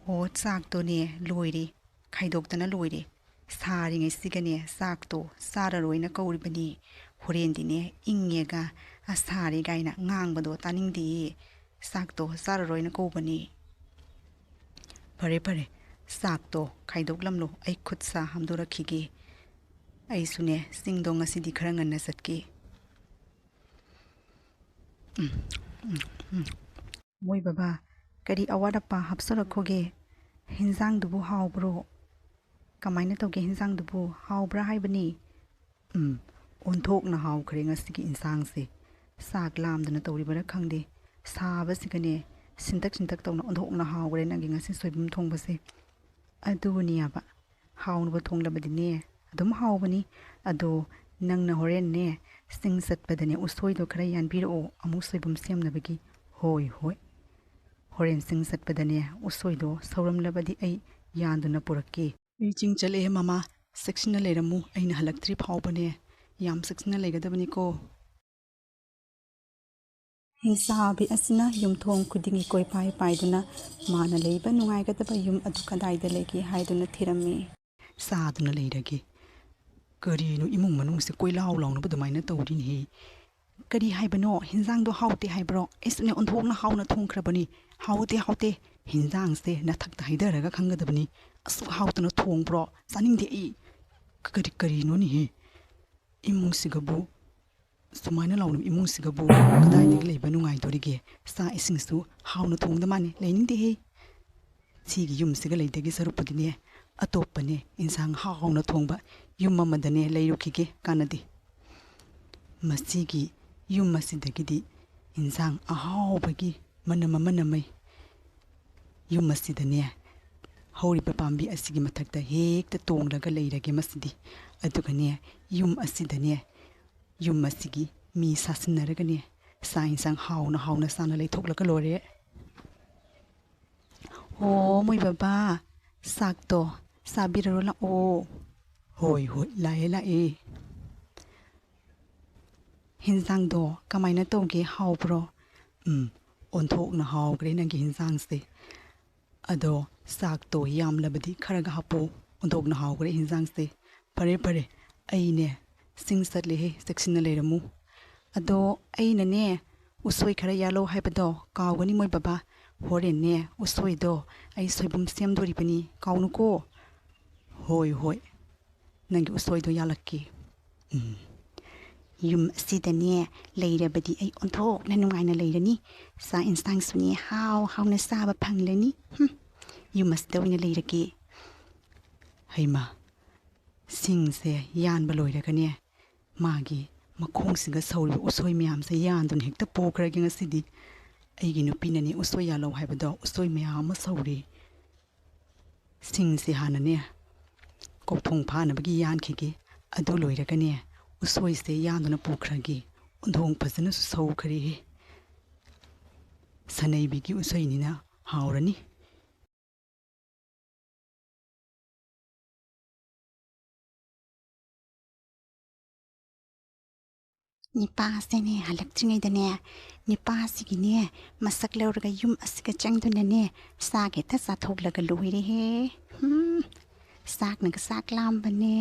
ꯑꯣ ꯆꯥꯛꯇꯣꯅꯦ ꯂꯣꯏꯔꯦ ꯈꯥꯏꯗꯣꯛꯇꯅ ꯂꯣꯏꯔꯦ ꯁꯥꯔꯤꯉꯩꯁꯤꯒꯅꯦ ꯆꯥꯛꯇꯣ ꯆꯥꯔꯔꯣꯏꯅ ꯀꯧꯔꯤꯕꯅꯤ ꯍꯣꯔꯦꯟꯗꯤꯅꯦ ꯏꯪꯉꯦꯒ ꯁꯥꯔꯤ ꯒꯥꯏꯅ ꯉꯥꯡꯕꯗꯣ ꯇꯥꯅꯤꯡꯗꯦꯌꯦ ꯆꯥꯛꯇꯣ ꯆꯥꯔꯔꯣꯏꯅ ꯀꯧꯕꯅꯤ ꯐꯔꯦ ꯐꯔꯦ ꯆꯥꯛꯇꯣ ꯈꯥꯏꯗꯣꯛꯂꯝꯂꯣ ꯑꯩ ꯈꯨꯠ ꯁꯥ ꯍꯥꯝꯗꯣꯔꯛꯈꯤꯒꯦ ꯑꯩꯁꯨꯅꯦ ꯆꯤꯡꯗꯣ ꯉꯁꯤꯗꯤ ꯈꯔ ꯉꯟꯅ ꯆꯠꯀꯦ ꯃꯣꯏ ꯕꯕꯥ ꯀꯔꯤ ꯑꯋꯥꯠ ꯑꯄꯥ ꯍꯥꯞꯆꯔꯛꯈꯣꯒꯦ ꯍꯤꯟꯖꯥꯡꯗꯨꯕꯨ ꯍꯥꯎꯕ꯭ꯔꯣ ꯀꯃꯥꯏꯅ ꯇꯧꯒꯦ ꯍꯤꯟꯖꯥꯡꯗꯨꯕꯨ ꯍꯥꯎꯕ꯭ꯔꯥ ꯍꯥꯏꯕꯅꯤ ꯑꯣꯟꯊꯣꯛꯅ ꯍꯥꯎꯈ꯭ꯔꯦ ꯉꯁꯤꯒꯤ ꯏꯟꯁꯥꯡꯁꯦ ꯆꯥꯛ ꯂꯥꯝꯗꯅ ꯇꯧꯔꯤꯕꯔꯥ ꯈꯪꯗꯦ ꯁꯥꯕꯁꯤꯒꯅꯦ ꯁꯤꯟꯇꯛ ꯁꯤꯟꯇꯛ ꯇꯧꯅ ꯑꯣꯟꯊꯣꯛꯅ ꯍꯥꯎꯈ꯭ꯔꯦ ꯅꯪꯒꯤ ꯉꯁꯤ ꯁꯣꯏꯕꯨꯝ ꯊꯣꯡꯕꯁꯦ ꯑꯗꯨꯅꯦꯕ ꯍꯥꯎꯅꯕ ꯊꯣꯡꯂꯕꯗꯤꯅꯦ ꯑꯗꯨꯝ ꯍꯥꯎꯕꯅꯤ ꯑꯗꯣ ꯅꯪꯅ ꯍꯣꯔꯦꯟꯅꯦ ꯆꯤꯡ ꯆꯠꯄꯗꯅꯦ ꯎꯁꯣꯏꯗꯣ ꯈꯔ ꯌꯥꯟꯕꯤꯔꯛꯑꯣ ꯑꯃꯨꯛ ꯁꯣꯏꯕꯨꯝ ꯁꯦꯝꯅꯕꯒꯤ ꯍꯣꯏ ꯍꯣꯏ ꯍꯣꯔꯦꯟ ꯆꯤꯡ ꯆꯠꯄꯗꯅꯦ ꯎꯁꯣꯏꯗꯣ ꯁꯧꯔꯝꯂꯕꯗꯤ ꯑꯩ ꯌꯥꯟꯗꯨꯅ ꯄꯨꯔꯛꯀꯦ ꯑꯩ ꯆꯤꯡ ꯆꯠꯂꯛꯑꯦ ꯃꯃꯥ ꯆꯦꯛꯁꯤꯟꯅ ꯂꯩꯔꯝꯃꯨ ꯑꯩꯅ ꯍꯜꯂꯛꯇ꯭ꯔꯤ ꯐꯥꯎꯕꯅꯦ ꯌꯥꯝ ꯆꯦꯛꯁꯤꯟꯅ ꯂꯩꯒꯗꯕꯅꯤꯀꯣ ꯍꯤꯡꯆꯥꯕꯤ ꯑꯁꯤꯅ ꯌꯨꯝꯊꯣꯡ ꯈꯨꯗꯤꯡꯒꯤ ꯀꯣꯏꯄꯥꯏ ꯄꯥꯏꯗꯨꯅ ꯃꯥꯅ ꯂꯩꯕ ꯅꯨꯡꯉꯥꯏꯒꯗꯕ ꯌꯨꯝ ꯑꯗꯨ ꯀꯗꯥꯏꯗ ꯂꯩꯒꯦ ꯍꯥꯏꯗꯨꯅ ꯊꯤꯔꯝꯃꯤ ꯆꯥꯗꯨꯅ ꯂꯩꯔꯒꯦ ꯀꯔꯤꯅꯣ ꯏꯃꯨꯡ ꯃꯅꯨꯡꯁꯦ ꯀꯣꯏꯂꯥꯎ ꯂꯥꯎꯅꯕ ꯑꯗꯨꯃꯥꯏꯅ ꯇꯧꯔꯤꯅꯦꯍꯦ ꯀꯔꯤ ꯍꯥꯏꯕꯅꯣ ꯍꯤꯟꯖꯥꯡꯗꯣ ꯍꯥꯎꯇꯦ ꯍꯥꯏꯕ꯭ꯔꯣ ꯑꯩꯁꯨꯅꯦ ꯑꯣꯟꯊꯣꯛꯅ ꯍꯥꯎꯅ ꯊꯣꯡꯈ꯭ꯔꯕꯅꯤ ꯍꯥꯎꯇꯦ ꯍꯤꯟꯖꯥꯡꯁꯦ ꯅꯊꯛꯇ ꯍꯩꯊꯔꯒ ꯈꯪꯒꯗꯕꯅꯤ ꯑꯁꯨꯛ ꯍꯥꯎꯇꯅ ꯊꯣꯡꯕ꯭ꯔꯣ ꯆꯥꯅꯤꯡꯗꯦ ꯑꯩ ꯀꯔꯤꯅꯣꯅꯦꯍꯦ ꯏꯃꯨꯡꯁꯤꯒꯕꯨ ꯁꯨꯃꯥꯏꯅ ꯂꯥꯎꯅꯕ ꯏꯃꯨꯡꯁꯤꯒꯕꯨ ꯀꯗꯥꯏꯗꯒꯤ ꯂꯩꯕ ꯅꯨꯡꯉꯥꯏꯗꯣꯔꯤꯒꯦ ꯆꯥꯛ ꯏꯁꯤꯡꯁꯨ ꯍꯥꯎꯅ ꯊꯣꯡꯗ ꯃꯥꯅꯤ ꯂꯩꯅꯤꯡꯗꯦꯍꯦ ꯁꯤꯒꯤ ꯌꯨꯝꯁꯤꯒ ꯂꯩꯇꯒꯤ ꯁꯔꯨꯛꯄꯨꯗꯤꯅꯦ ꯑꯇꯣꯞꯄꯅꯦ ꯏꯟꯁꯥꯡ ꯍꯥꯎꯅ ꯊꯣꯡꯕ ꯌꯨꯝ ꯑꯃꯗꯅꯦ ꯂꯩꯔꯨꯈꯤꯒꯦ ꯀꯥꯟꯅꯗꯦ ꯃꯁꯤꯒꯤ ꯌꯨꯝ ꯑꯁꯤꯗꯒꯤꯗꯤ ꯏꯟꯁꯥꯡ ꯑꯍꯥꯎꯕꯒꯤ ꯃꯅꯝ ꯑꯃ ꯅꯝꯃꯩ ꯌꯨꯝ ꯑꯁꯤꯗꯅꯦ ꯍꯧꯔꯤꯕ ꯄꯥꯝꯕꯤ ꯑꯁꯤꯒꯤ ꯃꯊꯛꯇ ꯍꯦꯛꯇ ꯇꯣꯡꯂꯒ ꯂꯩꯔꯒꯦ ꯃꯁꯤꯗꯤ ꯑꯗꯨꯒꯅꯦ ꯌꯨꯝ ꯑꯁꯤꯗꯅꯦ ꯌꯨꯝ ꯑꯁꯤꯒꯤ ꯃꯤ ꯁꯥꯁꯤꯟꯅꯔꯒꯅꯦ ꯆꯥꯛ ꯏꯟꯁꯥꯡ ꯍꯥꯎꯅ ꯆꯥꯅ ꯂꯩꯊꯣꯛꯂꯒ ꯂꯣꯏꯔꯦ ꯑꯣ ꯃꯣꯏ ꯕꯕꯥ ꯆꯥꯛꯇꯣ ꯆꯥꯕꯤꯔꯔꯣ ꯂꯥꯛꯑꯣ ꯍꯣꯏ ꯂꯥꯛꯑꯦ ꯍꯤꯟꯖꯥꯡꯗꯣ ꯀꯃꯥꯏꯅ ꯇꯧꯒꯦ ꯍꯥꯎꯕ꯭ꯔꯣ ꯑꯣꯟꯊꯣꯛꯅ ꯍꯥꯎꯈ꯭ꯔꯦ ꯅꯪꯒꯤ ꯍꯤꯟꯖꯥꯡꯁꯦ ꯑꯗꯣ ꯆꯥꯛꯇꯣ ꯌꯥꯝꯂꯕꯗꯤ ꯈꯔꯒ ꯍꯥꯞꯄꯣ ꯑꯣꯟꯊꯣꯛꯅ ꯍꯥꯎꯈ꯭ꯔꯦ ꯍꯤꯟꯖꯥꯡꯁꯦ ꯐꯔꯦ ꯑꯩꯅꯦ ꯆꯤꯡ ꯆꯠꯂꯦꯍꯦ ꯆꯦꯛꯁꯤꯟꯅ ꯂꯩꯔꯝꯃꯨ ꯑꯗꯣ ꯑꯩꯅꯅꯦ ꯎꯁꯣꯏ ꯈꯔ ꯌꯥꯜꯂꯣ ꯍꯥꯏꯕꯗꯣ ꯀꯥꯎꯒꯅꯤ ꯃꯣꯏ ꯕꯕꯥ ꯍꯣꯔꯦꯟꯅꯦ ꯎꯁꯣꯏꯗꯣ ꯑꯩ ꯁꯣꯏꯕꯨꯝ ꯁꯦꯝꯗꯣꯔꯤꯕꯅꯤ ꯀꯥꯎꯅꯨꯀꯣ ꯍꯣꯏ ꯅꯪꯒꯤ ꯎꯁꯣꯏꯗꯣ ꯌꯥꯜꯂꯛꯀꯦ ꯌꯨꯝ ꯑꯁꯤꯗꯅꯦ ꯂꯩꯔꯕꯗꯤ ꯑꯩ ꯑꯣꯟꯊꯣꯛꯅ ꯅꯨꯡꯉꯥꯏꯅ ꯂꯩꯔꯅꯤ ꯆꯥꯛ ꯏꯟꯁꯥꯡꯁꯨꯅꯦ ꯍꯥꯎꯅ ꯆꯥꯕ ꯐꯪꯂꯅꯤ ꯌꯨꯝ ꯑꯁꯤꯗ ꯑꯣꯏꯅ ꯂꯩꯔꯒꯦ ꯍꯩꯃꯥ ꯁꯤꯡꯁꯦ ꯌꯥꯟꯕ ꯂꯣꯏꯔꯒꯅꯦ ꯃꯥꯒꯤ ꯃꯈꯣꯡꯁꯤꯒ ꯁꯧꯔꯤꯕ ꯎꯁꯣꯏ ꯃꯌꯥꯝꯁꯦ ꯌꯥꯟꯗꯨꯅ ꯍꯦꯛꯇ ꯄꯨꯈ꯭ꯔꯒꯦ ꯉꯁꯤꯗꯤ ꯑꯩꯒꯤ ꯅꯨꯄꯤꯅꯅꯦ ꯎꯁꯣꯏ ꯌꯥꯜꯂꯧ ꯍꯥꯏꯕꯗꯣ ꯎꯁꯣꯏ ꯃꯌꯥꯝ ꯑꯃ ꯁꯧꯔꯤ ꯁꯤꯡꯁꯦ ꯍꯥꯟꯅꯅꯦ ꯀꯣꯛꯊꯣꯡ ꯐꯥꯅꯕꯒꯤ ꯌꯥꯟꯈꯤꯒꯦ ꯑꯗꯨ ꯂꯣꯏꯔꯒꯅꯦ ꯎꯁꯣꯏꯁꯦ ꯌꯥꯟꯗꯨꯅ ꯄꯨꯈ꯭ꯔꯒꯦ ꯑꯣꯟꯊꯣꯡ ꯐꯖꯅꯁꯨ ꯁꯧꯈ꯭ꯔꯦꯍꯦ ꯁꯅꯩꯕꯤꯒꯤ ꯎꯁꯣꯏꯅꯤꯅ ꯍꯥꯎꯔꯅꯤ ꯅꯤꯄꯥꯁꯤꯅꯦ ꯍꯜꯂꯛꯇ꯭ꯔꯤꯉꯩꯗꯅꯦ ꯅꯤꯄꯥꯁꯤꯒꯤꯅꯦ ꯃꯁꯛ ꯂꯧꯔꯒ ꯌꯨꯝ ꯑꯁꯤꯒ ꯆꯪꯗꯨꯅꯅꯦ ꯆꯥꯛ ꯍꯦꯛꯇ ꯆꯥꯊꯣꯛꯂꯒ ꯂꯣꯏꯔꯦꯍꯦ ꯆꯥꯛꯅꯒ ꯆꯥꯛ ꯂꯥꯝꯕꯅꯦ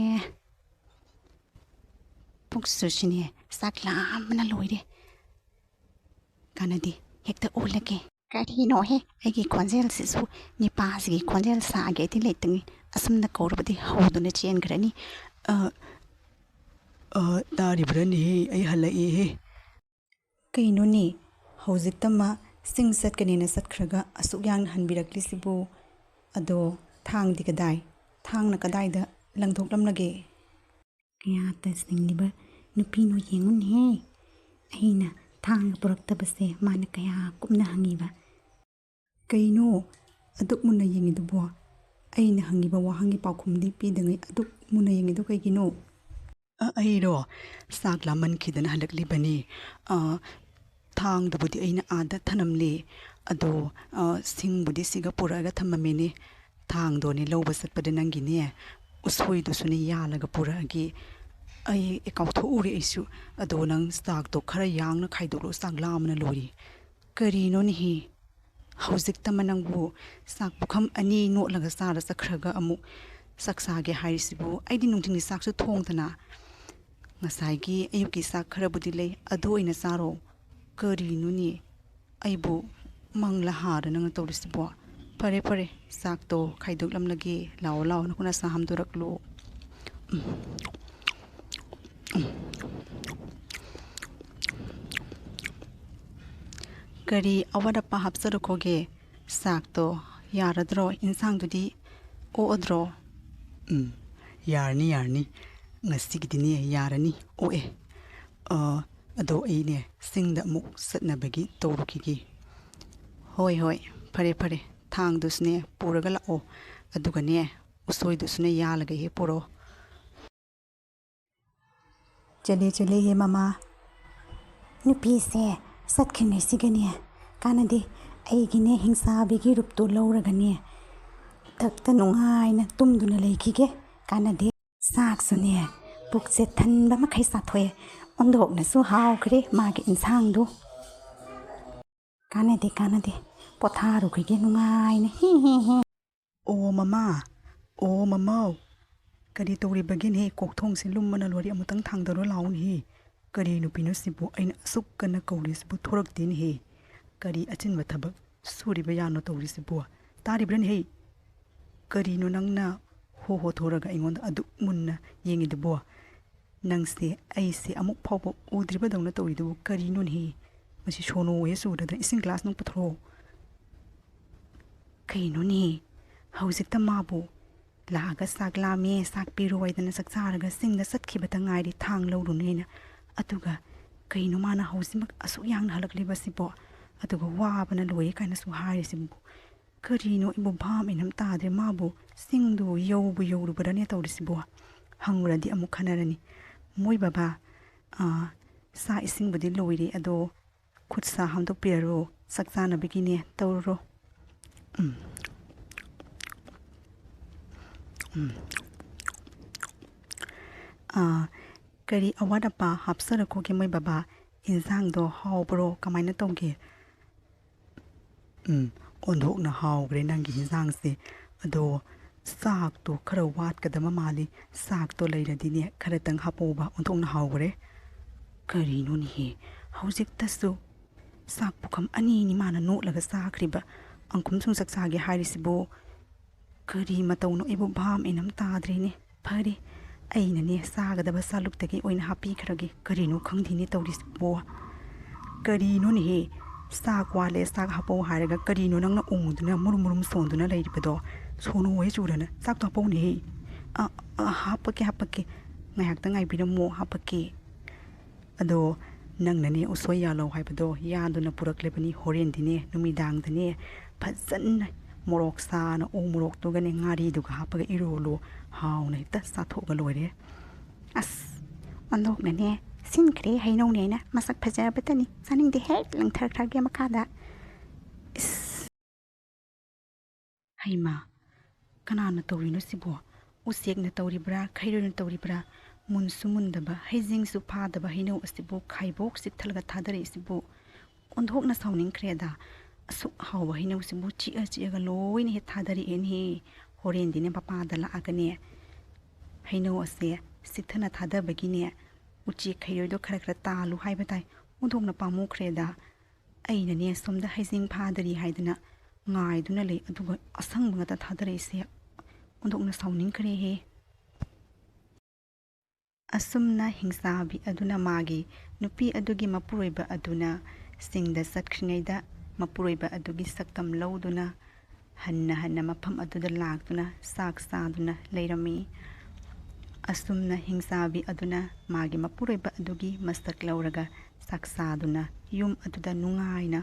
ꯄꯨꯛꯁꯨꯁꯤꯅꯦ ꯆꯥꯛ ꯂꯥꯝꯕꯅ ꯂꯣꯏꯔꯦ ꯀꯥꯟꯅꯗꯦ ꯍꯦꯛꯇ ꯑꯣꯜꯂꯒꯦ ꯀꯔꯤꯅꯣꯍꯦ ꯑꯩꯒꯤ ꯈꯣꯟꯖꯦꯜꯁꯤꯁꯨ ꯅꯤꯄꯥꯁꯤꯒꯤ ꯈꯣꯟꯖꯦꯜ ꯁꯥꯒꯦꯗꯤ ꯂꯩꯇꯅꯤ ꯑꯁꯨꯝꯅ ꯀꯧꯔꯕꯗꯤ ꯍꯧꯗꯨꯅ ꯆꯦꯟꯈ꯭ꯔꯅꯤ ꯇꯥꯔꯤꯕ꯭ꯔꯅꯦꯍꯦ ꯑꯩ ꯍꯜꯂꯛꯑꯦꯍꯦ ꯀꯩꯅꯣꯅꯦ ꯍꯧꯖꯤꯛꯇꯃ ꯆꯤꯡ ꯆꯠꯀꯅꯦꯅ ꯆꯠꯈ꯭ꯔꯒ ꯑꯁꯨꯛ ꯌꯥꯝꯅ ꯍꯟꯕꯤꯔꯛꯂꯤꯁꯤꯕꯨ ꯑꯗꯣ ꯊꯥꯡꯗꯤ ꯊꯥꯡꯅ ꯀꯗꯥꯏꯗ ꯂꯪꯊꯣꯛꯂꯝꯂꯒꯦ ꯀꯌꯥ ꯇꯁꯤꯡꯂꯤꯕ ꯅꯨꯄꯤꯅꯣ ꯌꯦꯡꯉꯨꯅꯦꯍꯦ ꯑꯩꯅ ꯊꯥꯡꯒ ꯄꯨꯔꯛꯇꯕꯁꯦ ꯃꯥꯅ ꯀꯌꯥ ꯀꯨꯞꯅ ꯍꯪꯉꯤꯕ ꯀꯩꯅꯣ ꯑꯗꯨꯛ ꯃꯨꯟꯅ ꯌꯦꯡꯉꯤꯗꯨꯕꯣ ꯑꯩꯅ ꯍꯪꯉꯤꯕ ꯋꯥꯍꯪꯒꯤ ꯄꯥꯎꯈꯨꯝꯗꯤ ꯄꯤꯗꯉꯩ ꯑꯗꯨꯛ ꯃꯨꯟꯅ ꯌꯦꯡꯉꯤꯗꯣ ꯀꯩꯒꯤꯅꯣ ꯑꯩꯔꯣ ꯆꯥꯛ ꯂꯥꯝꯃꯟꯈꯤꯗꯅ ꯍꯜꯂꯛꯂꯤꯕꯅꯤ ꯊꯥꯡꯗꯨꯕꯨꯗꯤ ꯑꯩꯅ ꯑꯥꯗ ꯊꯅꯝꯂꯦ ꯑꯗꯣ ꯁꯤꯡꯕꯨꯗꯤ ꯁꯤꯒ ꯄꯨꯔꯛꯑꯒ ꯊꯝꯃꯝꯃꯦꯅꯦ ꯊꯥꯡꯗꯣꯅꯦ ꯂꯧꯕ ꯆꯠꯄꯗ ꯅꯪꯒꯤꯅꯦ ꯎꯁꯣꯏꯗꯨꯁꯨꯅꯦ ꯌꯥꯜꯂꯒ ꯄꯨꯔꯛꯑꯒꯦ ꯑꯩ ꯀꯥꯎꯊꯣꯛꯎꯔꯦ ꯑꯩꯁꯨ ꯑꯗꯣ ꯅꯪ ꯆꯥꯛꯇꯣ ꯈꯔ ꯌꯥꯡꯅ ꯈꯥꯏꯗꯣꯛꯂꯣ ꯆꯥꯛ ꯂꯥꯝꯕꯅ ꯂꯣꯏꯔꯦ ꯀꯔꯤꯅꯣꯅꯦꯍꯦ ꯍꯧꯖꯤꯛꯇ ꯅꯪꯕꯨ ꯆꯥꯛ ꯄꯨꯈꯝ ꯑꯅꯤ ꯅꯣꯠꯂꯒ ꯆꯥꯔ ꯆꯠꯈ꯭ꯔꯒ ꯑꯃꯨꯛ ꯆꯥꯛ ꯆꯥꯒꯦ ꯍꯥꯏꯔꯤꯁꯤꯕꯨ ꯑꯩꯗꯤ ꯅꯨꯡꯊꯤꯟꯒꯤ ꯆꯥꯛꯁꯨ ꯊꯣꯡꯗꯅ ꯉꯁꯥꯏꯒꯤ ꯑꯌꯨꯛꯀꯤ ꯆꯥꯛ ꯈꯔꯕꯨꯗꯤ ꯂꯩ ꯑꯗꯨ ꯑꯣꯏꯅ ꯆꯥꯔꯣ ꯀꯔꯤꯅꯣꯅꯦ ꯑꯩꯕꯨ ꯃꯪꯂ ꯍꯥꯔ ꯅꯪꯅ ꯇꯧꯔꯤꯁꯤꯕꯣ ꯐꯔꯦ ꯐꯔꯦ ꯆꯥꯛꯇꯣ ꯈꯥꯏꯗꯣꯛꯂꯝꯂꯒꯦ ꯂꯥꯛꯑꯣ ꯂꯥꯛꯑꯣ ꯅꯈꯣꯏꯅ ꯆꯥ ꯍꯥꯝꯗꯣꯔꯛꯂꯣ ꯀꯔꯤ ꯑꯋꯥꯠ ꯑꯄꯥ ꯍꯥꯞꯆꯔꯛꯈꯣꯒꯦ ꯆꯥꯛꯇꯣ ꯌꯥꯔꯗ꯭ꯔꯣ ꯏꯟꯁꯥꯡꯗꯨꯗꯤ ꯑꯣꯛꯑꯗ꯭ꯔꯣ ꯌꯥꯔꯅꯤ ꯌꯥꯔꯅꯤ ꯉꯁꯤꯒꯤꯗꯤꯅꯦ ꯌꯥꯔꯅꯤ ꯑꯣꯛꯑꯦ ꯑꯗꯣ ꯑꯩꯅꯦ ꯆꯤꯡꯗ ꯑꯃꯨꯛ ꯆꯠꯅꯕꯒꯤ ꯇꯧꯔꯨꯈꯤꯒꯦ ꯍꯣꯏ ꯍꯣꯏ ꯐꯔꯦ ꯐꯔꯦ ꯊꯥꯡꯗꯨꯁꯨꯅꯦ ꯄꯨꯔꯒ ꯂꯥꯛꯑꯣ ꯑꯗꯨꯒꯅꯦ ꯎꯁꯣꯏꯗꯨꯁꯨꯅꯦ ꯌꯥꯜꯂꯒ ꯍꯦꯛ ꯄꯨꯔꯛꯑꯣ ꯆꯠꯂꯦ ꯆꯠꯂꯦ ꯍꯦ ꯃꯃꯥ ꯅꯨꯄꯤꯁꯦ ꯆꯠꯈꯤꯉꯩꯁꯤꯒꯅꯦ ꯀꯥꯟꯅꯗꯦ ꯑꯩꯒꯤꯅꯦ ꯍꯤꯡꯆꯥꯕꯤꯒꯤ ꯔꯨꯞꯇꯣ ꯂꯧꯔꯒꯅꯦ ꯊꯛꯇ ꯅꯨꯡꯉꯥꯏꯅ ꯇꯨꯝꯗꯨꯅ ꯂꯩꯈꯤꯒꯦ ꯀꯥꯟꯅꯗꯦ ꯆꯥꯛꯁꯨꯅꯦ ꯄꯨꯛꯁꯦ ꯊꯟꯕ ꯃꯈꯩ ꯆꯥꯊꯣꯛꯑꯦ ꯑꯣꯟꯊꯣꯛꯅꯁꯨ ꯍꯥꯎꯈ꯭ꯔꯦ ꯃꯥꯒꯤ ꯏꯟꯁꯥꯡꯗꯣ ꯀꯥꯟꯅꯗꯦ ꯄꯣꯊꯥꯔꯨꯈꯤꯒꯦ ꯅꯨꯡꯉꯥꯏꯅ ꯍꯤ ꯍꯤ ꯍꯤ ꯑꯣ ꯃꯃꯥ ꯑꯣ ꯃꯃꯥꯎ ꯀꯔꯤ ꯇꯧꯔꯤꯕꯒꯤꯅꯦ ꯀꯣꯛꯊꯣꯡꯁꯦ ꯂꯨꯝꯕꯅ ꯂꯣꯏꯔꯦ ꯑꯃꯨꯛꯇꯪ ꯊꯥꯡꯗꯔꯣ ꯂꯥꯎꯅꯦꯍꯦ ꯀꯔꯤ ꯅꯨꯄꯤꯅꯣ ꯁꯤꯕꯨ ꯑꯩꯅ ꯑꯁꯨꯛ ꯀꯟꯅ ꯀꯧꯔꯤꯁꯤꯕꯨ ꯊꯣꯔꯛꯇꯦꯅꯦꯍꯦ ꯀꯔꯤ ꯑꯆꯤꯟꯕ ꯊꯕꯛ ꯁꯨꯔꯤꯕ ꯌꯥꯅꯣ ꯇꯧꯔꯤꯁꯤꯕꯨ ꯇꯥꯔꯤꯕ꯭ꯔꯅꯦꯍꯦ ꯀꯔꯤꯅꯣ ꯅꯪꯅ ꯍꯣ ꯊꯣꯔꯒ ꯑꯩꯉꯣꯟꯗ ꯑꯗꯨꯛ ꯃꯨꯟꯅ ꯌꯦꯡꯉꯤꯗꯨꯕꯣ ꯅꯪꯁꯦ ꯑꯩꯁꯦ ꯑꯃꯨꯛ ꯐꯥꯎꯕ ꯎꯗ꯭ꯔꯤꯕꯗꯧꯅ ꯇꯧꯔꯤꯗꯨꯕꯨ ꯀꯔꯤꯅꯣꯅꯦꯍꯦ ꯃꯁꯤ ꯁꯣꯅꯣꯍꯦ ꯆꯨꯔꯗꯅ ꯏꯁꯤꯡ ꯒ꯭ꯂꯥꯁ ꯅꯪ ꯄꯨꯊꯣꯔꯛꯑꯣ ꯀꯩꯅꯣꯅꯦ ꯍꯧꯖꯤꯛꯇ ꯃꯥꯕꯨ ꯂꯥꯛꯑꯒ ꯆꯥꯛ ꯂꯥꯝꯃꯦ ꯆꯥꯛ ꯄꯤꯔꯣ ꯍꯥꯏꯗꯅ ꯆꯥꯛ ꯆꯥꯔꯒ ꯆꯤꯡꯗ ꯆꯠꯈꯤꯕꯇ ꯉꯥꯏꯔꯤ ꯊꯥꯡ ꯂꯧꯔꯨꯅꯦꯅ ꯑꯗꯨꯒ ꯀꯩꯅꯣ ꯃꯥꯅ ꯍꯧꯖꯤꯛꯃꯛ ꯑꯁꯨꯛ ꯌꯥꯡꯅ ꯍꯜꯂꯛꯂꯤꯕꯁꯤꯕꯣ ꯑꯗꯨꯒ ꯋꯥꯕꯅ ꯂꯣꯏꯔꯦ ꯀꯥꯏꯅꯁꯨ ꯍꯥꯏꯔꯤꯁꯤꯕꯨ ꯀꯔꯤꯅꯣ ꯑꯩꯕꯨ ꯚꯥꯞ ꯃꯦꯟ ꯑꯃ ꯇꯥꯗ꯭ꯔꯦ ꯃꯥꯕꯨ ꯆꯤꯡꯗꯨ ꯌꯧꯔꯨꯕꯔꯅꯦ ꯇꯧꯔꯤꯁꯤꯕꯣ ꯍꯪꯉꯨꯔꯗꯤ ꯑꯃꯨꯛ ꯈꯟꯅꯔꯅꯤ ꯃꯣꯏ ꯕꯕꯥ ꯆꯥꯛ ꯏꯁꯤꯡꯕꯨꯗꯤ ꯂꯣꯏꯔꯦ ꯑꯗꯣ ꯈꯨꯠ ꯁꯥ ꯍꯥꯝꯗꯣꯛꯄꯤꯔꯔꯣ ꯆꯥꯛ ꯆꯥꯅꯕꯒꯤꯅꯦ ꯇꯧꯔꯨꯔꯣ ꯀꯔꯤ ꯑꯋꯥꯠ ꯑꯄꯥ ꯍꯥꯞꯆꯔꯛꯈꯣꯒꯦ ꯃꯣꯏ ꯕꯕꯥ ꯏꯟꯁꯥꯡꯗꯣ ꯍꯥꯎꯕ꯭ꯔꯣ ꯀꯃꯥꯏꯅ ꯇꯧꯒꯦ ꯑꯣꯟꯊꯣꯛꯅ ꯍꯥꯎꯈ꯭ꯔꯦ ꯅꯪꯒꯤ ꯏꯟꯁꯥꯡꯁꯦ ꯑꯗꯣ ꯆꯥꯛꯇꯣ ꯈꯔ ꯋꯥꯠꯀꯗꯕ ꯃꯥꯜꯂꯤ ꯆꯥꯛꯇꯣ ꯂꯩꯔꯗꯤꯅꯦ ꯈꯔꯇꯪ ꯍꯥꯞꯄꯧꯕ ꯑꯣꯟꯊꯣꯛꯅ ꯍꯥꯎꯈ꯭ꯔꯦ ꯀꯔꯤꯅꯣꯅꯦꯍꯦ ꯍꯧꯖꯤꯛꯇꯁꯨ ꯆꯥꯛ ꯄꯨꯈꯝ ꯑꯅꯤꯅꯤ ꯃꯥꯅ ꯅꯣꯠꯂꯒ ꯆꯥꯈ꯭ꯔꯤꯕ ꯑꯪꯈꯨꯝ ꯁꯨꯝ ꯆꯥꯛ ꯆꯥꯒꯦ ꯍꯥꯏꯔꯤꯁꯤꯕꯨ ꯀꯔꯤ ꯃꯇꯧꯅꯣ ꯑꯩꯕꯨ ꯚꯥꯞ ꯃꯦꯟ ꯑꯃ ꯇꯥꯗ꯭ꯔꯦꯅꯦ ꯐꯔꯦ ꯑꯩꯅꯅꯦ ꯆꯥꯒꯗꯕ ꯆꯥꯂꯨꯛꯇꯒꯤ ꯑꯣꯏꯅ ꯍꯥꯞꯄꯤꯈ꯭ꯔꯒꯦ ꯀꯔꯤꯅꯣ ꯈꯪꯗꯦꯅꯦ ꯇꯧꯔꯤꯁꯤꯕꯣ ꯀꯔꯤꯅꯣꯅꯦꯍꯦ ꯆꯥꯛ ꯋꯥꯠꯂꯦ ꯆꯥꯛ ꯍꯥꯞꯄꯧ ꯍꯥꯏꯔꯒ ꯀꯔꯤꯅꯣ ꯅꯪꯅ ꯎꯪꯉꯨꯗꯨꯅ ꯃꯨꯔꯨꯝ ꯁꯣꯟꯗꯨꯅ ꯂꯩꯔꯤꯕꯗꯣ ꯁꯣꯅꯣꯍꯦ ꯆꯨꯔꯅ ꯆꯥꯛꯇꯣ ꯍꯥꯞꯄꯧꯅꯦꯍꯦ ꯍꯥꯞꯄꯛꯀꯦ ꯉꯥꯏꯍꯥꯛꯇꯪ ꯉꯥꯏꯕꯤꯔꯝꯃꯣ ꯍꯥꯞꯄꯛꯀꯦ ꯑꯗꯣ ꯅꯪꯅꯅꯦ ꯎꯁꯣꯏ ꯌꯥꯜꯂꯧ ꯍꯥꯏꯕꯗꯣ ꯌꯥꯟꯗꯨꯅ ꯄꯨꯔꯛꯂꯤꯕꯅꯤ ꯍꯣꯔꯦꯟꯗꯤꯅꯦ ꯅꯨꯃꯤꯗꯥꯡꯗꯅꯦ ꯐꯖꯅ ꯃꯣꯔꯣꯛ ꯁꯥꯅ ꯎ ꯃꯣꯔꯣꯛꯇꯨꯒꯅꯦ ꯉꯥꯔꯤꯗꯨꯒ ꯍꯥꯞꯄꯒ ꯏꯔꯣꯜꯂꯣ ꯍꯥꯎꯅ ꯍꯦꯛꯇ ꯆꯥꯊꯣꯛꯑꯒ ꯂꯣꯏꯔꯦ ꯑꯁ ꯑꯣꯟꯊꯣꯛꯅꯅꯦ ꯁꯤꯟꯈ꯭ꯔꯦ ꯍꯩꯅꯧꯅꯦꯅ ꯃꯁꯛ ꯐꯖꯕꯇꯅꯤ ꯆꯥꯅꯤꯡꯗꯦ ꯍꯦꯛ ꯂꯪꯊꯈ꯭ꯔꯒꯦ ꯃꯈꯥꯗ ꯏꯁ ꯍꯩꯃꯥ ꯀꯅꯥꯅ ꯇꯧꯔꯤꯅꯣ ꯁꯤꯕꯣ ꯎꯆꯦꯛꯅ ꯇꯧꯔꯤꯕ꯭ꯔꯥ ꯈꯩꯔꯣꯏꯅ ꯇꯧꯔꯤꯕ꯭ꯔꯥ ꯃꯨꯟꯁꯨ ꯃꯨꯟꯗꯕ ꯍꯩꯖꯤꯡꯁꯨ ꯐꯥꯗꯕ ꯍꯩꯅꯧ ꯑꯁꯤꯕꯨ ꯈꯥꯏꯕꯣꯛ ꯆꯤꯛꯊꯠꯂꯒ ꯊꯥꯗꯔꯛꯏꯁꯤꯕꯨ ꯑꯣꯟꯊꯣꯛꯅ ꯁꯥꯎꯅꯤꯡꯈ꯭ꯔꯦꯗ ꯑꯁꯨꯛ ꯍꯥꯎꯕ ꯍꯩꯅꯧꯁꯤꯕꯨ ꯆꯤꯛꯑꯒ ꯂꯣꯏꯅ ꯍꯦꯛ ꯊꯥꯗꯔꯛꯑꯦꯅꯦꯍꯦ ꯍꯣꯔꯦꯟꯗꯤꯅꯦ ꯃꯄꯥꯗ ꯂꯥꯛꯑꯒꯅꯦ ꯍꯩꯅꯧ ꯑꯁꯦ ꯆꯤꯛꯊꯅ ꯊꯥꯗꯕꯒꯤꯅꯦ ꯎꯆꯦꯛ ꯈꯩꯔꯣꯏꯗꯣ ꯈꯔ ꯇꯥꯜꯂꯨ ꯍꯥꯏꯕ ꯇꯥꯏ ꯑꯣꯟꯊꯣꯛꯅ ꯄꯥꯝꯃꯨꯈ꯭ꯔꯦꯗ ꯑꯩꯅꯅꯦ ꯁꯣꯝꯗ ꯍꯩꯖꯤꯡ ꯐꯥꯗꯔꯤ ꯍꯥꯏꯗꯅ ꯉꯥꯏꯗꯨꯅ ꯂꯩ ꯑꯗꯨꯒ ꯑꯁꯪꯕ ꯉꯥꯛꯇ ꯊꯥꯗꯔꯛꯏꯁꯦ ꯑꯣꯟꯊꯣꯛꯅ ꯁꯥꯎꯅꯤꯡꯈ꯭ꯔꯦꯍꯦ ꯑꯁꯨꯝꯅ ꯍꯤꯡꯆꯥꯕꯤ ꯑꯗꯨꯅ ꯃꯥꯒꯤ ꯅꯨꯄꯤ ꯑꯗꯨꯒꯤ ꯃꯄꯨꯔꯣꯏꯕ ꯑꯗꯨꯅ ꯆꯤꯡꯗ ꯆꯠꯈ꯭ꯔꯤꯉꯩꯗ ꯃꯄꯨꯔꯣꯏꯕ ꯑꯗꯨꯒꯤ ꯁꯛꯇꯝ ꯂꯧꯗꯨꯅ ꯍꯟꯅ ꯃꯐꯝ ꯑꯗꯨꯗ ꯂꯥꯛꯇꯨꯅ ꯆꯥꯛ ꯆꯥꯗꯨꯅ ꯂꯩꯔꯝꯃꯤ ꯑꯁꯨꯝꯅ ꯍꯤꯡꯆꯥꯕꯤ ꯑꯗꯨꯅ ꯃꯥꯒꯤ ꯃꯄꯨꯔꯣꯏꯕ ꯑꯗꯨꯒꯤ ꯃꯁꯛ ꯂꯧꯔꯒ ꯆꯥꯛ ꯆꯥꯗꯨꯅ ꯌꯨꯝ ꯑꯗꯨꯗ ꯅꯨꯡꯉꯥꯏꯅ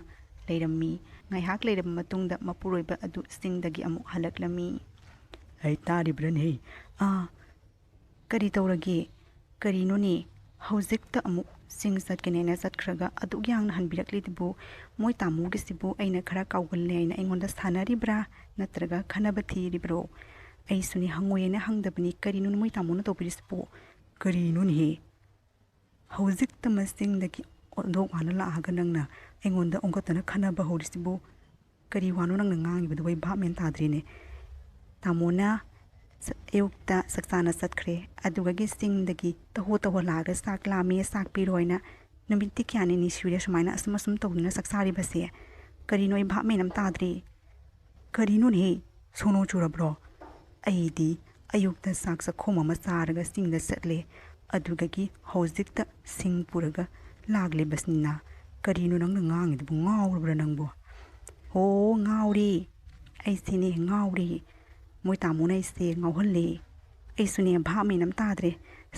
ꯂꯩꯔꯝꯃꯤ ꯉꯥꯏꯍꯥꯛ ꯂꯩꯔꯕ ꯃꯇꯨꯡꯗ ꯃꯄꯨꯔꯣꯏꯕ ꯑꯗꯨ ꯆꯤꯡꯗꯒꯤ ꯑꯃꯨꯛ ꯍꯜꯂꯛꯂꯝꯃꯤ ꯑꯩ ꯇꯥꯔꯤꯕ꯭ꯔꯅꯦ ꯀꯔꯤ ꯇꯧꯔꯒꯦ ꯀꯔꯤꯅꯣꯅꯦ ꯍꯧꯖꯤꯛꯇ ꯑꯃꯨꯛ ꯆꯤꯡ ꯆꯠꯀꯅꯦꯅ ꯆꯠꯈ꯭ꯔꯒ ꯑꯗꯨꯛ ꯌꯥꯡꯅ ꯍꯟꯕꯤꯔꯛꯂꯤꯗꯨꯕꯨ ꯃꯣꯏ ꯇꯥꯃꯣꯒꯤꯁꯤꯕꯨ ꯑꯩꯅ ꯈꯔ ꯀꯥꯎꯒꯜꯂꯦ ꯍꯥꯏꯅ ꯑꯩꯉꯣꯟꯗ ꯁꯥꯟꯅꯔꯤꯕ꯭ꯔꯥ ꯅꯠꯇ꯭ꯔꯒ ꯈꯟꯅꯕ ꯊꯤꯔꯤꯕ꯭ꯔꯣ ꯑꯩꯁꯨꯅꯦ ꯍꯪꯉꯣꯏꯅ ꯍꯪꯗꯕꯅꯤ ꯀꯔꯤꯅꯣ ꯃꯣꯏ ꯇꯥꯃꯣꯅ ꯇꯧꯕꯤꯔꯤꯁꯤꯕꯨ ꯀꯔꯤꯅꯣꯅꯦꯍꯦ ꯍꯧꯖꯤꯛꯇ ꯆꯤꯡꯗꯒꯤ ꯑꯣꯟꯊꯣꯛ ꯋꯥꯅ ꯂꯥꯛꯑꯒ ꯅꯪꯅ ꯑꯩꯉꯣꯟꯗ ꯑꯣꯟꯈꯠꯇꯅ ꯈꯟꯅꯕ ꯍꯧꯔꯤꯁꯤꯕꯨ ꯀꯔꯤ ꯋꯥꯅꯣ ꯅꯪꯅ ꯉꯥꯡꯉꯤꯕꯗꯨ ꯑꯩ ꯚꯥꯞ ꯃꯦꯟ ꯇꯥꯗ꯭ꯔꯤꯅꯦ ꯇꯥꯃꯣꯅ ꯑꯌꯨꯛꯇ ꯆꯥꯛꯆꯥꯅ ꯆꯠꯈ꯭ꯔꯦ ꯑꯗꯨꯒꯤ ꯆꯤꯡꯗꯒꯤ ꯇꯍꯣ ꯂꯥꯛꯑꯒ ꯆꯥꯛ ꯂꯥꯝꯃꯦ ꯆꯥꯛ ꯄꯤꯔꯣꯏꯅ ꯅꯨꯃꯤꯠꯇꯤ ꯀꯌꯥꯅꯤꯅꯤ ꯁꯨꯔꯦ ꯁꯨꯃꯥꯏꯅ ꯑꯁꯨꯝ ꯇꯧꯗꯨꯅ ꯆꯥꯛꯆꯥꯔꯤꯕꯁꯦ ꯀꯔꯤꯅꯣ ꯑꯩ ꯚꯥꯞ ꯃꯦꯟ ꯑꯃ ꯇꯥꯗ꯭ꯔꯤ ꯀꯔꯤꯅꯣꯅꯦ ꯁꯣꯅꯣ ꯆꯨꯔꯕ꯭ꯔꯣ ꯑꯩꯗꯤ ꯑꯌꯨꯛꯇ ꯆꯥꯛ ꯆꯥꯛꯈꯣꯝ ꯑꯃ ꯆꯥꯔꯒ ꯆꯤꯡꯗ ꯆꯠꯂꯦ ꯑꯗꯨꯗꯒꯤ ꯍꯧꯖꯤꯛꯇ ꯁꯤꯡ ꯄꯨꯔꯒ ꯂꯥꯛꯂꯤꯕꯁꯤꯅ ꯀꯔꯤꯅꯣ ꯅꯪꯅ ꯉꯥꯡꯉꯤꯗꯨꯕꯨ ꯉꯥꯎꯔꯕ꯭ꯔꯥ ꯅꯪꯕꯨ ꯍꯣ ꯉꯥꯎꯔꯤ ꯑꯩꯁꯤꯅꯦ ꯉꯥꯎꯔꯤ ꯃꯣꯏ ꯇꯥꯃꯣꯅ ꯑꯩꯁꯦ ꯉꯥꯎꯍꯜꯂꯦ ꯑꯩꯁꯨꯅꯦ ꯚꯥꯞ ꯃꯦꯟ ꯑꯃ ꯇꯥꯗ꯭ꯔꯦ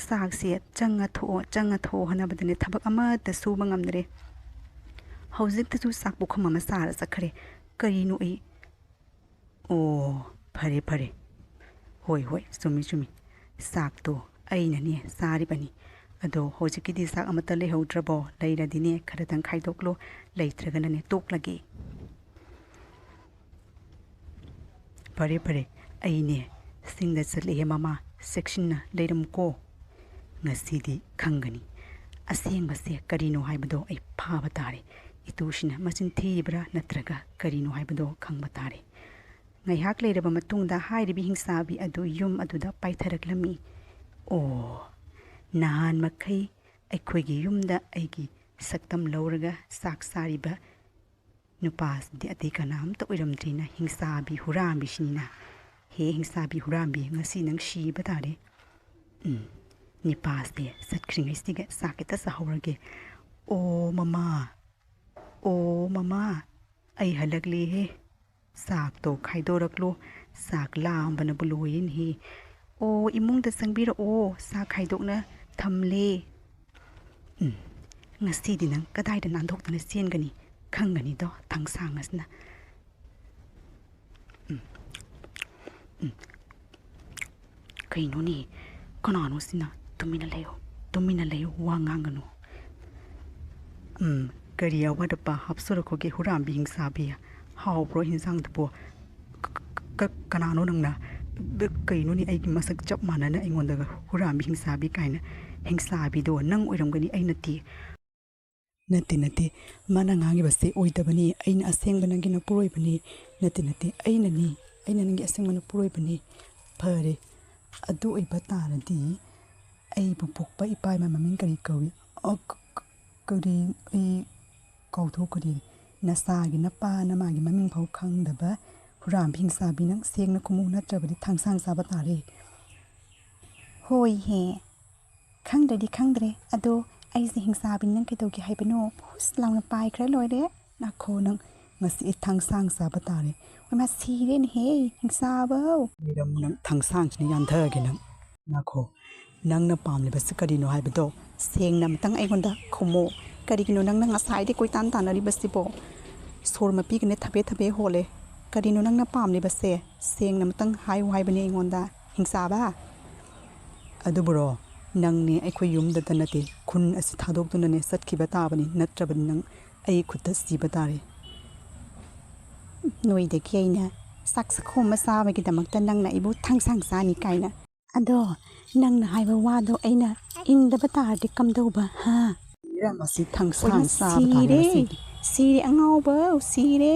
ꯆꯥꯛꯁꯦ ꯆꯪꯉ ꯊꯣꯛꯑꯣ ꯍꯣꯠꯅꯕꯗꯅꯦ ꯊꯕꯛ ꯑꯃꯠꯇ ꯁꯨꯕ ꯉꯝꯗ꯭ꯔꯦ ꯍꯧꯖꯤꯛꯇꯁꯨ ꯆꯥꯛ ꯄꯨꯈꯝ ꯑꯃ ꯆꯥꯔ ꯆꯠꯈ꯭ꯔꯦ ꯀꯔꯤꯅꯣ ꯑꯩ ꯑꯣ ꯐꯔꯦ ꯍꯣꯏ ꯆꯨꯝꯃꯤ ꯆꯥꯛꯇꯣ ꯑꯩꯅꯅꯦ ꯆꯥꯔꯤꯕꯅꯤ ꯑꯗꯣ ꯍꯧꯖꯤꯛꯀꯤꯗꯤ ꯆꯥꯛ ꯑꯃꯠꯇ ꯂꯩꯍꯧꯗ꯭ꯔꯕꯣ ꯂꯩꯔꯗꯤꯅꯦ ꯈꯔꯗꯪ ꯈꯥꯏꯗꯣꯛꯂꯣ ꯂꯩꯇ꯭ꯔꯒꯅꯅꯦ ꯇꯣꯛꯂꯒꯦ ꯐꯔꯦ ꯑꯩꯅꯦ ꯆꯤꯡꯗ ꯆꯠꯂꯛꯑꯦ ꯃꯃꯥ ꯆꯦꯛꯁꯤꯟꯅ ꯂꯩꯔꯝꯀꯣ ꯉꯁꯤꯗꯤ ꯈꯪꯒꯅꯤ ꯑꯁꯦꯡꯕꯁꯦ ꯀꯔꯤꯅꯣ ꯍꯥꯏꯕꯗꯣ ꯑꯩ ꯐꯥꯕ ꯇꯥꯔꯦ ꯏꯇꯨꯁꯤꯅ ꯃꯆꯤꯟ ꯊꯤꯕ꯭ꯔꯥ ꯅꯠꯇ꯭ꯔꯒ ꯀꯔꯤꯅꯣ ꯍꯥꯏꯕꯗꯣ ꯈꯪꯕ ꯇꯥꯔꯦ ꯉꯥꯏꯍꯥꯛ ꯂꯩꯔꯕ ꯃꯇꯨꯡꯗ ꯍꯥꯏꯔꯤꯕ ꯍꯤꯡꯆꯥꯕꯤ ꯑꯗꯨ ꯌꯨꯝ ꯑꯗꯨꯗ ꯄꯥꯏꯊꯔꯛꯂꯝꯃꯤ ꯑꯣ ꯅꯍꯥꯟ ꯃꯈꯩ ꯑꯩꯈꯣꯏꯒꯤ ꯌꯨꯝꯗ ꯑꯩꯒꯤ ꯁꯛꯇꯝ ꯂꯧꯔꯒ ꯆꯥꯛ ꯆꯥꯔꯤꯕ ꯅꯨꯄꯥꯁꯤꯗꯤ ꯑꯇꯩ ꯀꯅꯥꯝꯇ ꯑꯣꯏꯔꯝꯗ꯭ꯔꯤꯅ ꯍꯤꯡꯆꯥꯕꯤ ꯍꯨꯔꯥꯟꯕꯤꯁꯤꯅꯤꯅ ꯍꯦ ꯍꯤꯡꯆꯥꯕꯤ ꯍꯨꯔꯥꯟꯕꯤ ꯉꯁꯤ ꯅꯪ ꯁꯤꯕ ꯇꯥꯔꯦ ꯅꯤꯄꯥꯁꯦ ꯆꯠꯈ꯭ꯔꯤꯉꯩꯁꯤꯒ ꯆꯥꯛ ꯈꯤꯇ ꯆꯥꯍꯧꯔꯒꯦ ꯑꯣ ꯃꯃꯥ ꯑꯩ ꯍꯜꯂꯛꯂꯦꯍꯦ ꯆꯥꯛꯇꯣ ꯈꯥꯏꯗꯣꯔꯛꯂꯣ ꯆꯥꯛ ꯂꯥꯝꯕꯅꯕꯨ ꯂꯣꯏꯔꯦꯅꯦꯍꯦ ꯑꯣ ꯏꯃꯨꯡꯗ ꯆꯪꯕꯤꯔꯛꯑꯣ ꯆꯥꯛ ꯈꯥꯏꯗꯣꯛꯅ ꯊꯝꯂꯦ ꯉꯁꯤꯗꯤ ꯅꯪ ꯀꯗꯥꯏꯗ ꯅꯥꯟꯊꯣꯛꯇꯅ ꯆꯦꯟꯒꯅꯤ ꯈꯪꯒꯅꯤꯗꯣ ꯊꯥꯡꯁꯥꯡ ꯑꯁꯤꯅ ꯀꯩꯅꯣꯅꯦ ꯀꯅꯥꯅꯣ ꯁꯤꯅ ꯇꯨꯃꯤꯟꯅ ꯂꯩꯌꯣ ꯋꯥ ꯉꯥꯡꯒꯅꯨ ꯀꯔꯤ ꯑꯋꯥꯠ-ꯑꯄꯥ ꯍꯥꯞꯆꯔꯛꯈꯣꯒꯦ ꯍꯨꯔꯥꯟꯕꯤ ꯍꯤꯡꯆꯥꯕꯤ ꯍꯥꯎꯕ꯭ꯔꯣ ꯍꯤꯟꯖꯥꯡꯗꯨꯕꯨ ꯀꯅꯥꯅꯣ ꯅꯪꯅ ꯀꯩꯅꯣꯅꯦ ꯑꯩꯒꯤ ꯃꯁꯛ ꯆꯞ ꯃꯥꯟꯅꯅ ꯑꯩꯉꯣꯟꯗꯒ ꯍꯨꯔꯥꯟꯕꯤ ꯍꯤꯡꯆꯥꯕꯤ ꯀꯥꯏꯅ ꯍꯤꯡꯆꯥꯕꯤꯗꯣ ꯅꯪ ꯑꯣꯏꯔꯝꯒꯅꯤ ꯑꯩ ꯅꯠꯇꯦ ꯃꯥꯅ ꯉꯥꯡꯉꯤꯕꯁꯦ ꯑꯣꯏꯗꯕꯅꯤ ꯑꯩꯅ ꯑꯁꯦꯡꯕ ꯅꯪꯒꯤ ꯅꯄꯨꯔꯣꯏꯕꯅꯤ ꯅꯠꯇꯦ ꯑꯩꯅ ꯅꯪꯒꯤ ꯑꯁꯦꯡꯕ ꯅꯄꯨꯔꯣꯏꯕꯅꯤ ꯐꯔꯦ ꯑꯗꯨ ꯑꯣꯏꯕ ꯇꯥꯔꯗꯤ ꯑꯩꯕꯨ ꯄꯣꯛꯄ ꯏꯄꯥ-ꯏꯃꯥ ꯃꯃꯤꯡ ꯀꯔꯤ ꯀꯧꯏ ꯀꯔꯤ ꯑꯩ ꯀꯥꯎꯊꯣꯛꯈ꯭ꯔꯦ ꯅꯆꯥꯒꯤ ꯅꯄꯥ ꯅꯃꯥꯒꯤ ꯃꯃꯤꯡ ꯐꯥꯎ ꯈꯪꯗꯕ ꯍꯨꯔꯥꯟꯕꯤ ꯍꯤꯡꯆꯥꯕꯤ ꯅꯪ ꯁꯦꯡꯅ ꯈꯨꯝꯃꯨ ꯅꯠꯇ꯭ꯔꯕꯗꯤ ꯊꯥꯡꯁꯥꯡ ꯆꯥꯕ ꯇꯥꯔꯦ ꯍꯣꯏꯍꯦ ꯈꯪꯗ꯭ꯔꯗꯤ ꯈꯪꯗ꯭ꯔꯦ ꯑꯗꯣ ꯑꯩꯁꯦ ꯍꯤꯡꯆꯥꯕꯤ ꯅꯪ ꯀꯩꯗꯧꯒꯦ ꯍꯥꯏꯕꯅꯣ ꯐꯨꯁ ꯂꯥꯎꯅ ꯄꯥꯏꯈ꯭ꯔ ꯂꯣꯏꯔꯦ ꯅꯥꯈꯣ ꯅꯪ ꯉꯁꯤ ꯊꯥꯡꯁꯥꯡ ꯆꯥꯕ ꯇꯥꯔꯦ ꯃꯥ ꯁꯤꯔꯦꯅꯦꯍꯦ ꯍꯤꯡꯆꯥꯕꯧ ꯂꯩꯔꯝꯃꯨ ꯅꯪ ꯊꯥꯡꯁꯥꯡꯁꯤꯅ ꯌꯥꯟꯊꯔꯒꯦ ꯅꯪ ꯅꯥꯈꯣ ꯅꯪꯅ ꯄꯥꯝꯂꯤꯕꯁꯤ ꯀꯔꯤꯅꯣ ꯍꯥꯏꯕꯗꯣ ꯁꯦꯡꯅ ꯑꯃꯇꯪ ꯑꯩꯉꯣꯟꯗ ꯈꯨꯝꯃꯣ ꯀꯔꯤꯒꯤꯅꯣ ꯅꯪꯅ ꯉꯁꯥꯏꯗꯩ ꯀꯣꯏꯇꯥꯟ ꯇꯥꯟꯅꯔꯤꯕꯁꯤꯕꯣ ꯁꯣꯔ ꯃꯄꯤꯒꯅꯦ ꯊꯕꯦ ꯍꯣꯜꯂꯦ ꯀꯔꯤꯅꯣ ꯅꯪꯅ ꯄꯥꯝꯂꯤꯕꯁꯦ ꯁꯦꯡꯅ ꯑꯃꯇꯪ ꯍꯥꯏꯌꯨ ꯍꯥꯏꯕꯅꯤ ꯑꯩꯉꯣꯟꯗ ꯍꯤꯡꯆꯥꯕ ꯑꯗꯨꯕꯨꯔꯣ ꯅꯪꯅꯦ ꯑꯩꯈꯣꯏ ꯌꯨꯝꯗꯇ ꯅꯠꯇꯦ ꯈꯨꯟ ꯑꯁꯤ ꯊꯥꯗꯣꯛꯇꯨꯅꯅꯦ ꯆꯠꯈꯤꯕ ꯇꯥꯕꯅꯤ ꯅꯠꯇ꯭ꯔꯕꯗꯤ ꯅꯪ ꯑꯩ ꯈꯨꯠꯇ ꯁꯤꯕ ꯇꯥꯔꯦ ꯅꯣꯏꯗꯒꯤ ꯑꯩꯅ ꯆꯥꯛ ꯆꯥꯛꯈꯣꯝ ꯑꯃ ꯆꯥꯕꯒꯤꯗꯃꯛꯇ ꯅꯪꯅ ꯑꯩꯕꯨ ꯊꯥꯡꯁꯥꯡ ꯆꯥꯅꯤ ꯀꯥꯏꯅ ꯑꯗꯣ ꯅꯪꯅ ꯍꯥꯏꯕ ꯋꯥꯗꯣ ꯑꯩꯅ ꯏꯟꯗꯕ ꯇꯥꯔꯗꯤ ꯀꯝꯗꯧꯕ ꯃꯁꯤ ꯊꯥꯡꯁꯥꯡ ꯑꯣꯏꯃꯥ ꯆꯥꯕ ꯇꯥꯔꯦ ꯉꯁꯤꯗꯤ ꯁꯤꯔꯦ ꯑꯉꯥꯎꯕꯧ ꯁꯤꯔꯦ